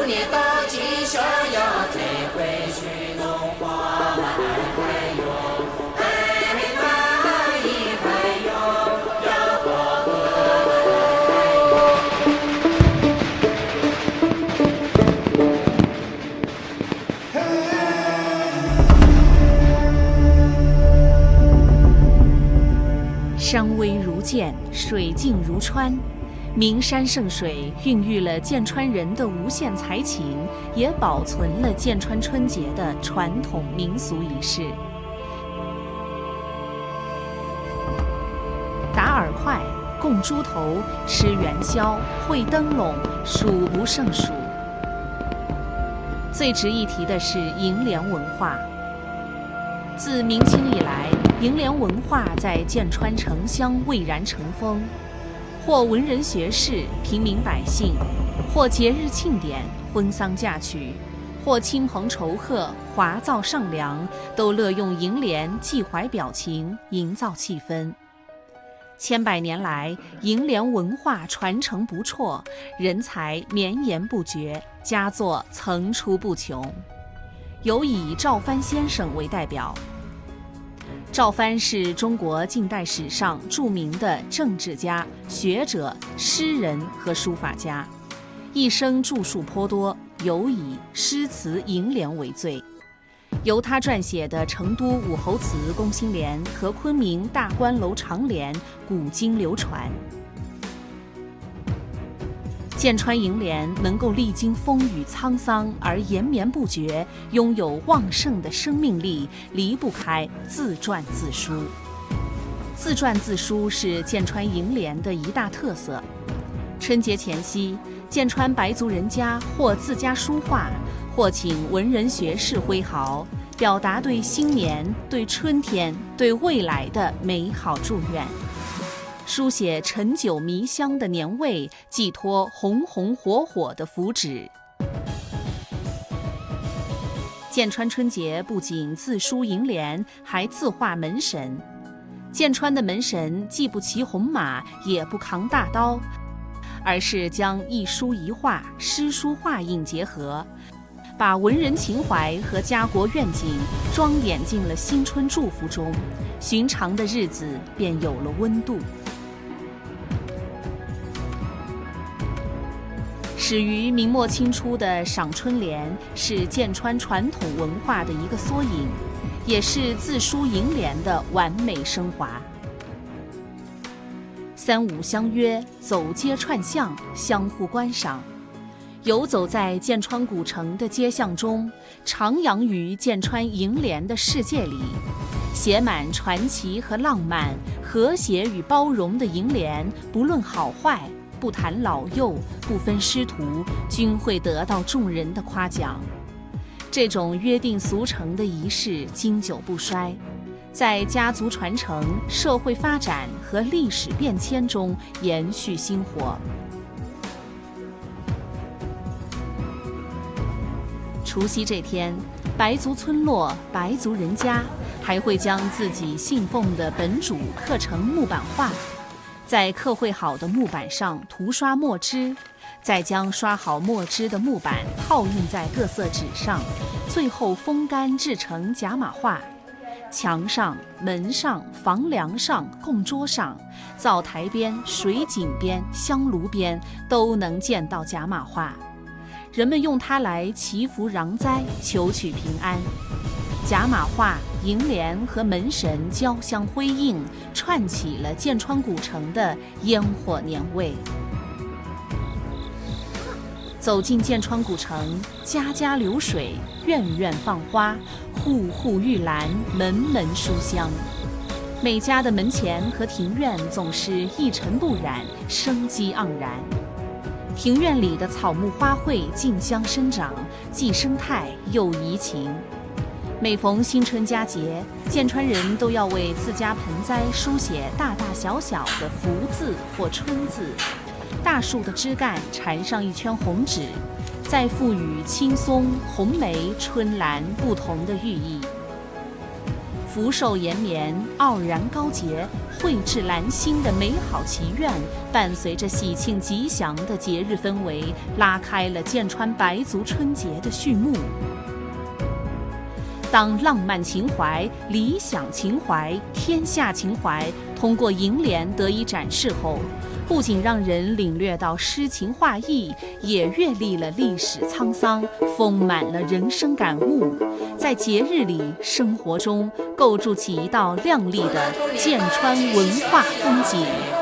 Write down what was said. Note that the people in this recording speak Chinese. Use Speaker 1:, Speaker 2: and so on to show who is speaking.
Speaker 1: 年到今逍遥，再会许农花满怀哟，哎妈一怀哟，要活
Speaker 2: 山微如涧，水静如川。名山圣水孕育了剑川人的无限才情，也保存了剑川春节的传统民俗仪式。打饵块、供猪头、吃元宵、会灯笼，数不胜数。最值一提的是楹联文化。自明清以来，楹联文化在剑川城乡蔚然成风。或文人学士、平民百姓，或节日庆典、婚丧嫁娶，或亲朋仇贺、华造上梁，都乐用楹联寄怀表情，营造气氛。千百年来，楹联文化传承不辍，人才绵延不绝，佳作层出不穷。有以赵藩先生为代表。赵藩是中国近代史上著名的政治家、学者、诗人和书法家，一生著述颇多，尤以诗词楹联为最。由他撰写的成都武侯祠宫心联和昆明大观楼长联古今流传。剑川楹联能够历经风雨沧桑而延绵不绝，拥有旺盛的生命力，离不开自传自书。自传自书是剑川楹联的一大特色。春节前夕，剑川白族人家或自家书画，或请文人学士挥毫，表达对新年、对春天、对未来的美好祝愿。书写陈酒迷香的年味，寄托红红火火的福祉。剑川春节不仅自书楹联，还自画门神。剑川的门神既不骑红马，也不扛大刀，而是将一书一画、诗书画印结合，把文人情怀和家国愿景装点进了新春祝福中，寻常的日子便有了温度。始于明末清初的赏春联，是剑川传统文化的一个缩影，也是自书楹联的完美升华。三五相约，走街串巷，相互观赏，游走在剑川古城的街巷中，徜徉于剑川楹联的世界里，写满传奇和浪漫，和谐与包容的楹联，不论好坏，不谈老幼，不分师徒，均会得到众人的夸奖。这种约定俗成的仪式经久不衰，在家族传承、社会发展和历史变迁中延续兴活。除夕这天，白族村落、白族人家还会将自己信奉的本主刻成木板画，在刻绘好的木板上涂刷墨汁，再将刷好墨汁的木板泡印在各色纸上，最后风干制成甲马画。墙上、门上、房梁上、供桌上、灶台边、水井边、香炉边都能见到甲马画，人们用它来祈福攘灾，求取平安。甲马画、楹联和门神交相辉映，串起了剑川古城的烟火年味。走进剑川古城，家家流水，院院放花，户户玉兰，门门书香。每家的门前和庭院总是一尘不染，生机盎然。庭院里的草木花卉竞相生长，既生态又怡情。每逢新春佳节，剑川人都要为自家盆栽书写大大小小的福字或春字，大树的枝干缠上一圈红纸，再赋予青松、红梅、春兰不同的寓意。福寿延绵、傲然高洁、蕙质兰心的美好祈愿，伴随着喜庆吉祥的节日氛围，拉开了剑川白族春节的序幕。当浪漫情怀、理想情怀、天下情怀通过楹联得以展示后，不仅让人领略到诗情画意，也阅历了历史沧桑，丰满了人生感悟，在节日里、生活中构筑起一道亮丽的剑川文化风景。